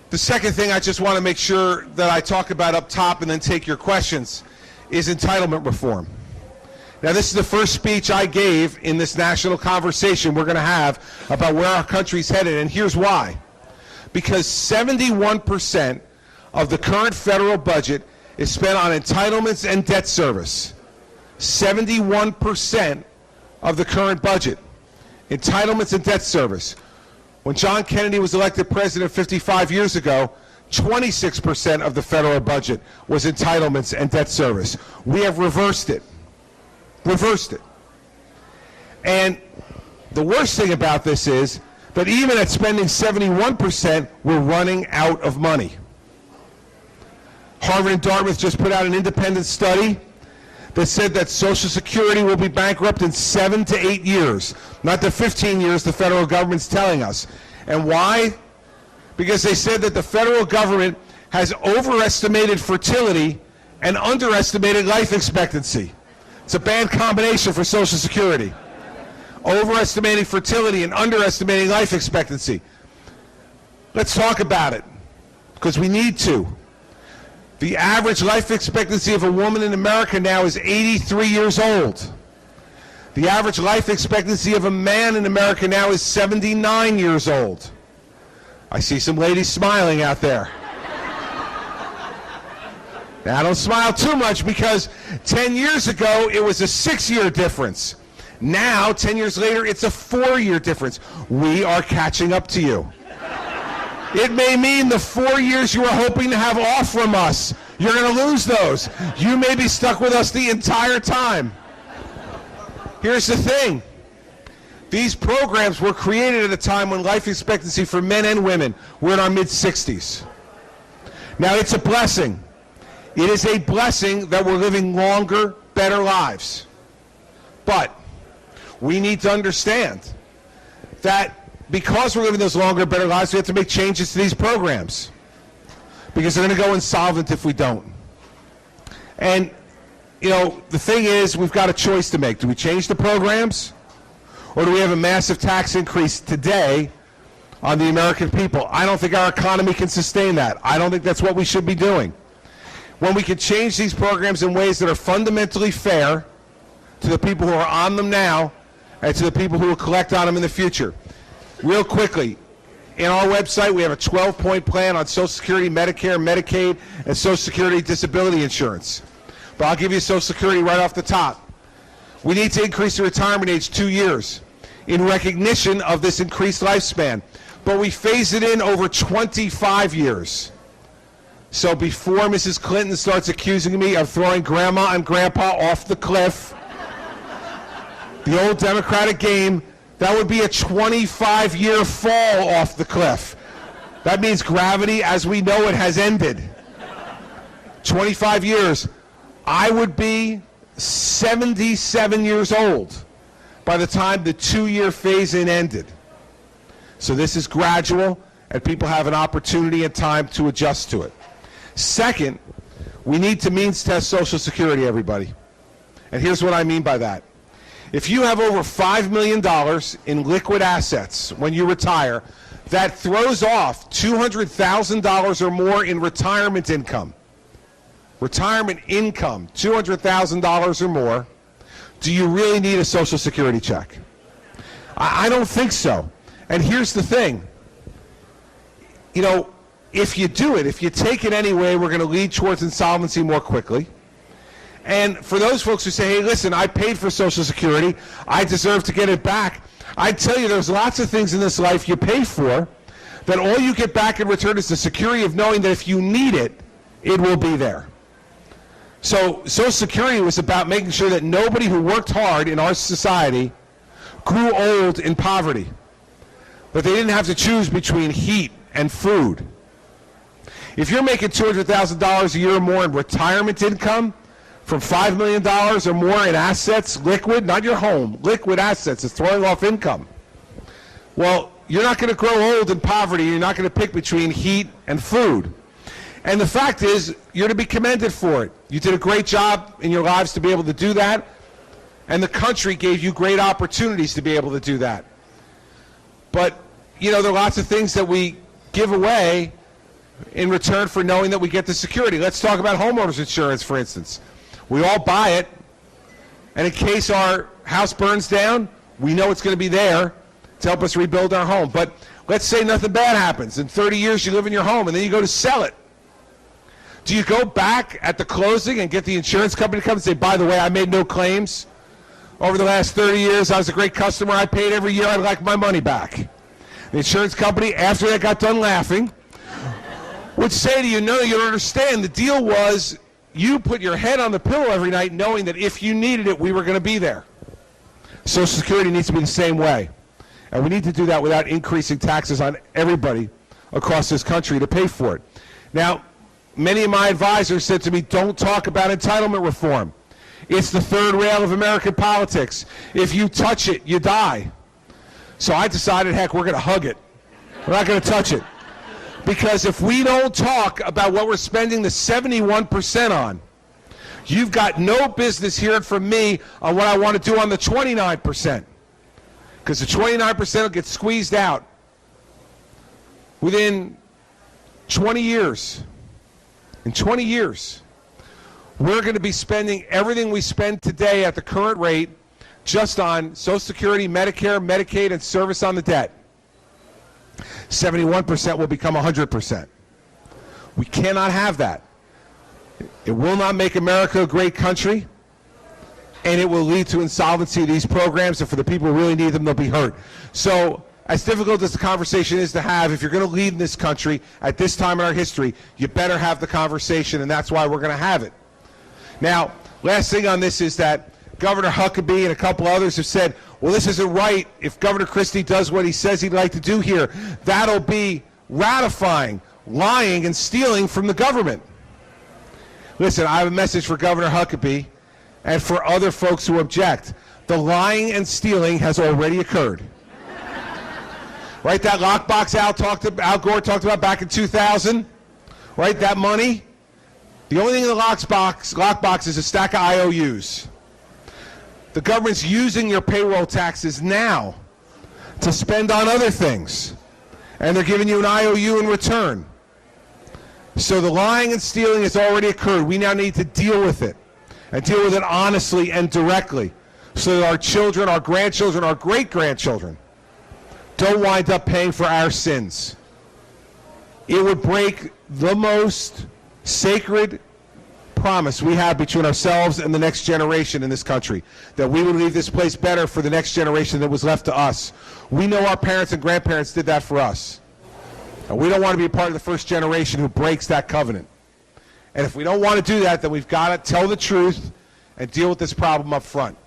The second thing I just want to make sure that I talk about up top and then take your questions is entitlement reform. Now, this is the first speech I gave in this national conversation we're going to have about where our country's headed, and here's why. Because 71% of the current federal budget is spent on entitlements and debt service. 71% of the current budget, entitlements and debt service. When John Kennedy was elected president 55 years ago, 26% of the federal budget was entitlements and debt service. We have reversed it. Reversed it. And the worst thing about this is that even at spending 71%, we're running out of money. Harvard and Dartmouth just put out an independent study that said that Social Security will be bankrupt in 7 to 8 years, not the 15 years the federal government's telling us. And why? Because they said that the federal government has overestimated fertility and underestimated life expectancy. It's a bad combination for Social Security. Overestimating fertility and underestimating life expectancy. Let's talk about it, because we need to. The average life expectancy of a woman in America now is 83 years old. The average life expectancy of a man in America now is 79 years old. I see some ladies smiling out there. Now, don't smile too much, because 10 years ago, it was a 6-year difference. Now, 10 years later, it's a 4-year difference. We are catching up to you. It may mean the 4 years you were hoping to have off from us, you're going to lose those. You may be stuck with us the entire time. Here's the thing. These programs were created at a time when life expectancy for men and women were in our mid-60s. Now, it's a blessing. It is a blessing that we're living longer, better lives. But we need to understand that because we're living those longer, better lives, we have to make changes to these programs, because they're going to go insolvent if we don't. And, you know, the thing is, we've got a choice to make. Do we change the programs, or do we have a massive tax increase today on the American people? I don't think our economy can sustain that. I don't think that's what we should be doing. When we can change these programs in ways that are fundamentally fair to the people who are on them now and to the people who will collect on them in the future. Real quickly, in our website, we have a 12-point plan on Social Security, Medicare, Medicaid, and Social Security disability insurance. But I'll give you Social Security right off the top. We need to increase the retirement age 2 years in recognition of this increased lifespan. But we phase it in over 25 years. So before Mrs. Clinton starts accusing me of throwing Grandma and Grandpa off the cliff, the old Democratic game, that would be a 25-year fall off the cliff. That means gravity as we know it has ended. 25 years. I would be 77 years old by the time the 2-year phase-in ended. So this is gradual, and people have an opportunity and time to adjust to it. Second, we need to means test Social Security, everybody. And here's what I mean by that. If you have over $5 million in liquid assets when you retire, that throws off $200,000 or more in retirement income. Retirement income, $200,000 or more. Do you really need a Social Security check? I don't think so. And here's the thing. You know, if you do it, if you take it anyway, we're going to lead towards insolvency more quickly. And for those folks who say, hey, listen, I paid for Social Security, I deserve to get it back, I tell you, there's lots of things in this life you pay for that all you get back in return is the security of knowing that if you need it, it will be there. So Social Security was about making sure that nobody who worked hard in our society grew old in poverty, but they didn't have to choose between heat and food. If you're making $200,000 a year or more in retirement income, from $5 million or more in assets, liquid, not your home, liquid assets is throwing off income. Well, you're not going to grow old in poverty. You're not going to pick between heat and food. And the fact is, you're to be commended for it. You did a great job in your lives to be able to do that, and the country gave you great opportunities to be able to do that. But, you know, there are lots of things that we give away in return for knowing that we get the security. Let's talk about homeowners insurance, for instance. We all buy it, and in case our house burns down, we know it's going to be there to help us rebuild our home. But let's say nothing bad happens. In 30 years, you live in your home, and then you go to sell it. Do you go back at the closing and get the insurance company to come and say, by the way, I made no claims over the last 30 years. I was a great customer. I paid every year. I'd like my money back. The insurance company, after they got done laughing, would say to you, no, you don't understand. The deal was you put your head on the pillow every night knowing that if you needed it, we were going to be there. Social Security needs to be the same way. And we need to do that without increasing taxes on everybody across this country to pay for it. Now, many of my advisors said to me, don't talk about entitlement reform. It's the third rail of American politics. If you touch it, you die. So I decided, heck, we're going to hug it. We're not going to touch it. Because if we don't talk about what we're spending the 71% on, you've got no business hearing from me on what I want to do on the 29%. Because the 29% will get squeezed out within 20 years. In 20 years, we're going to be spending everything we spend today at the current rate just on Social Security, Medicare, Medicaid, and service on the debt. 71% will become 100%. We cannot have that. It will not make America a great country, and it will lead to insolvency of these programs, and for the people who really need them, they'll be hurt. So, as difficult as the conversation is to have, if you're going to lead in this country at this time in our history, you better have the conversation, and that's why we're going to have it. Now, last thing on this is that Governor Huckabee and a couple others have said, well, this isn't right. If Governor Christie does what he says he'd like to do here, that'll be ratifying, lying, and stealing from the government. Listen, I have a message for Governor Huckabee and for other folks who object. The lying and stealing has already occurred. Right, that lockbox Al Gore talked about back in 2000? Right, that money? The only thing in the lockbox is a stack of IOUs. The government's using your payroll taxes now to spend on other things, and they're giving you an IOU in return. So the lying and stealing has already occurred. We now need to deal with it, and deal with it honestly and directly, so that our children, our grandchildren, our great-grandchildren don't wind up paying for our sins. It would break the most sacred promise we have between ourselves and the next generation in this country, that we would leave this place better for the next generation that was left to us. We know our parents and grandparents did that for us, and we don't want to be a part of the first generation who breaks that covenant. And if we don't want to do that, then we've got to tell the truth and deal with this problem up front.